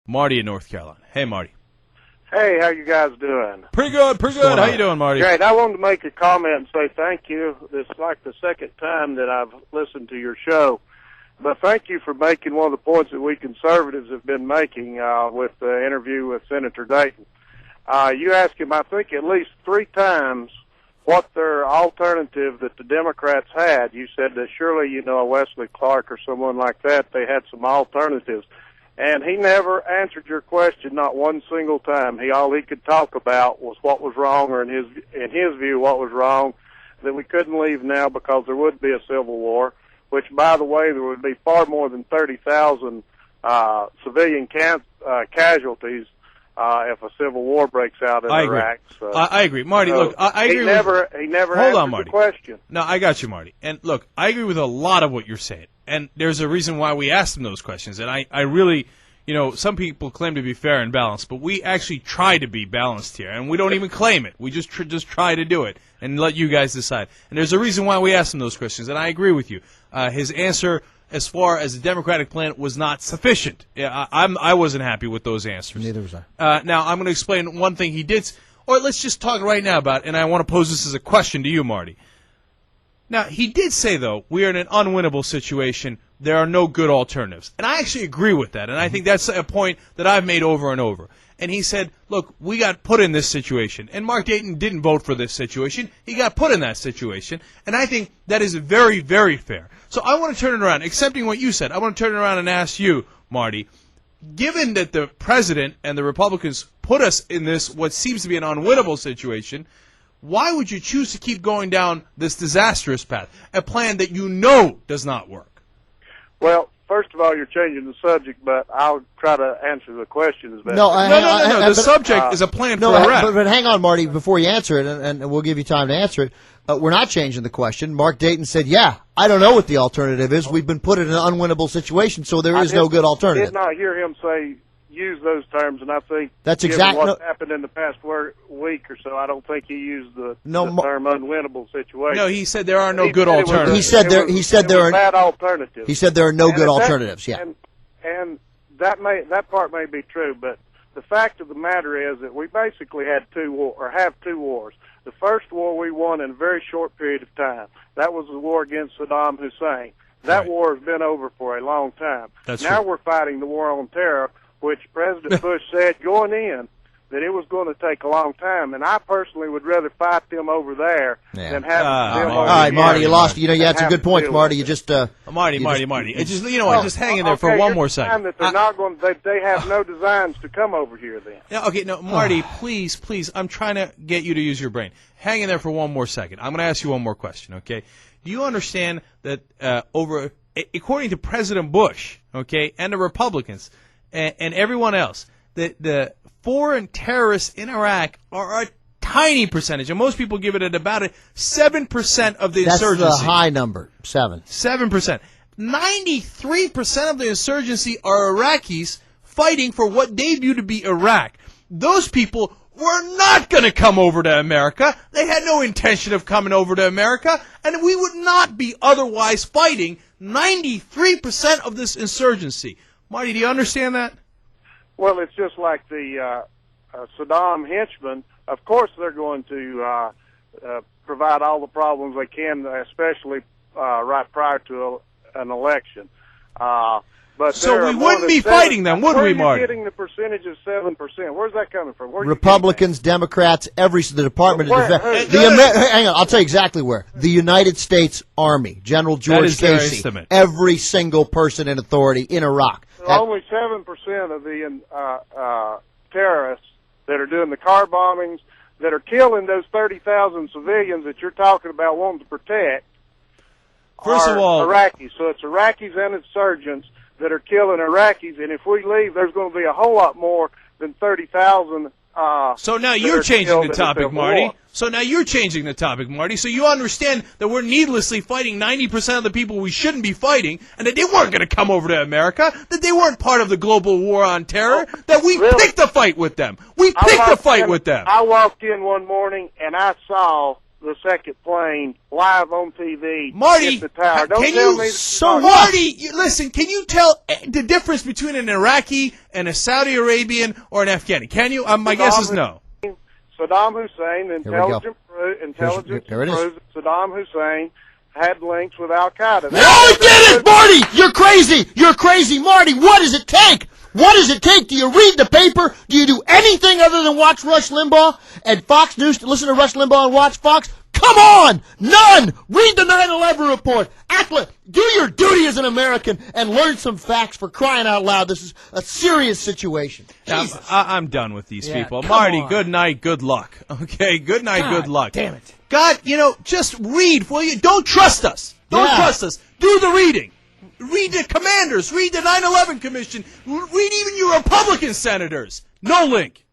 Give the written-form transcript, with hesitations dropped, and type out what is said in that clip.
Marty in North Carolina. Hey, Marty. Hey, how you guys doing? Pretty good, pretty good. How you doing, Marty? Great. I wanted to make a comment and say thank you. This is like the second time that I've listened to your show. But thank you for making one of the points that we conservatives have been making with the interview with Senator Dayton. You asked him, I think, at least 3 times what their alternative that the Democrats had. You said that surely, a Wesley Clark or someone like that, they had some alternatives. And he never answered your question, not one single time. All he could talk about was what was wrong, or in his view, what was wrong, that we couldn't leave now because there would be a civil war, which, by the way, there would be far more than 30,000 civilian casualties if a civil war breaks out in Iraq. So, I agree. Marty, look, I agree. He never answered the question. No, I got you, Marty. And look, I agree with a lot of what you're saying. And there's a reason why we asked him those questions. And I really, some people claim to be fair and balanced, but we actually try to be balanced here. And we don't even claim it. We just try to do it and let you guys decide. And there's a reason why we asked him those questions. And I agree with you. His answer as far as the Democratic plan was not sufficient. I wasn't happy with those answers. Neither was I. Now, I'm going to explain one thing he did. Or let's just talk right now about, and I want to pose this as a question to you, Marty. Now, he did say, though, we are in an unwinnable situation. There are no good alternatives. And I actually agree with that. And I think that's a point that I've made over and over. And he said, look, we got put in this situation. And Mark Dayton didn't vote for this situation. He got put in that situation. And I think that is very, very fair. So I want to turn it around. Accepting what you said, I want to turn it around and ask you, Marty, given that the president and the Republicans put us in this, what seems to be an unwinnable situation, why would you choose to keep going down this disastrous path, a plan that you know does not work? Well, first of all, you're changing the subject, but I'll try to answer the question as best. No. The subject is a plan for Iraq. But hang on, Marty, before you answer it, and we'll give you time to answer it. We're not changing the question. Mark Dayton said, yeah, I don't know what the alternative is. We've been put in an unwinnable situation, so there is no good alternative. I did not hear him use those terms, and I think that's exactly what happened in the past week or so. I don't think he used the term unwinnable situation. No, he said there are no good alternatives. He said there are bad alternatives. He said there are no good alternatives. Yeah, and that part may be true, but the fact of the matter is that we basically have two wars. The first war we won in a very short period of time. That was the war against Saddam Hussein. That war has been over for a long time. Now we're fighting the war on terror, which President Bush said going in that it was going to take a long time, and I personally would rather fight them over there than have them over here. All right, Marty, you lost. You had some good points, Marty. You just Marty. Just hang in there for one more second. That they're not going. They have no designs to come over here then. Yeah, okay, no, Marty, please. I'm trying to get you to use your brain. Hang in there for one more second. I'm going to ask you one more question. Okay? Do you understand that according to President Bush, okay, and the Republicans and everyone else, the foreign terrorists in Iraq are a tiny percentage, and most people give it at about 7% of the insurgency. That's the high number, 7%. 93% of the insurgency are Iraqis fighting for what they view to be Iraq. Those people were not going to come over to America. They had no intention of coming over to America, and we would not be otherwise fighting 93% of this insurgency. Marty, do you understand that? Well, it's just like the Saddam henchmen. Of course they're going to provide all the problems they can, especially right prior to an election. But so we wouldn't be fighting them, would we, Marty? Where are you getting the percentage of 7%? Where's that coming from? Republicans, Democrats, the Department of Defense. Hang on, I'll tell you exactly where. The United States Army, General George Casey, every single person in authority in Iraq. Only 7% of the terrorists that are doing the car bombings, that are killing those 30,000 civilians that you're talking about wanting to protect, First of all, Iraqis. So it's Iraqis and insurgents that are killing Iraqis, and if we leave, there's going to be a whole lot more than 30,000. So now you're changing the topic, Marty. So now you're changing the topic, Marty. So you understand that we're needlessly fighting 90% of the people we shouldn't be fighting, and that they weren't going to come over to America, that they weren't part of the global war on terror, that we picked a fight with them. We picked a fight with them. I walked in one morning, and I saw the second plane live on TV. Marty, hit the tower. Don't can tell you? me So Marty, listen. Can you tell the difference between an Iraqi and a Saudi Arabian or an Afghani? Can you? My guess is no. Saddam Hussein, intelligence Here it is. proves that Saddam Hussein had links with Al Qaeda. I get it, Marty. You're crazy. You're crazy, Marty. What does it take? What does it take? Do you read the paper? Do you do anything other than watch Rush Limbaugh and Fox News? Listen to Rush Limbaugh and watch Fox? Come on! None! Read the 9/11 report. Do your duty as an American and learn some facts, for crying out loud. This is a serious situation. I'm done with these people. Marty, good night, good luck. Okay, good night, good luck. Damn it. God, just read. Will you? Don't trust us. Don't trust us. Do the reading. Read the commanders. Read the 9/11 Commission. Read even your Republican senators. No link.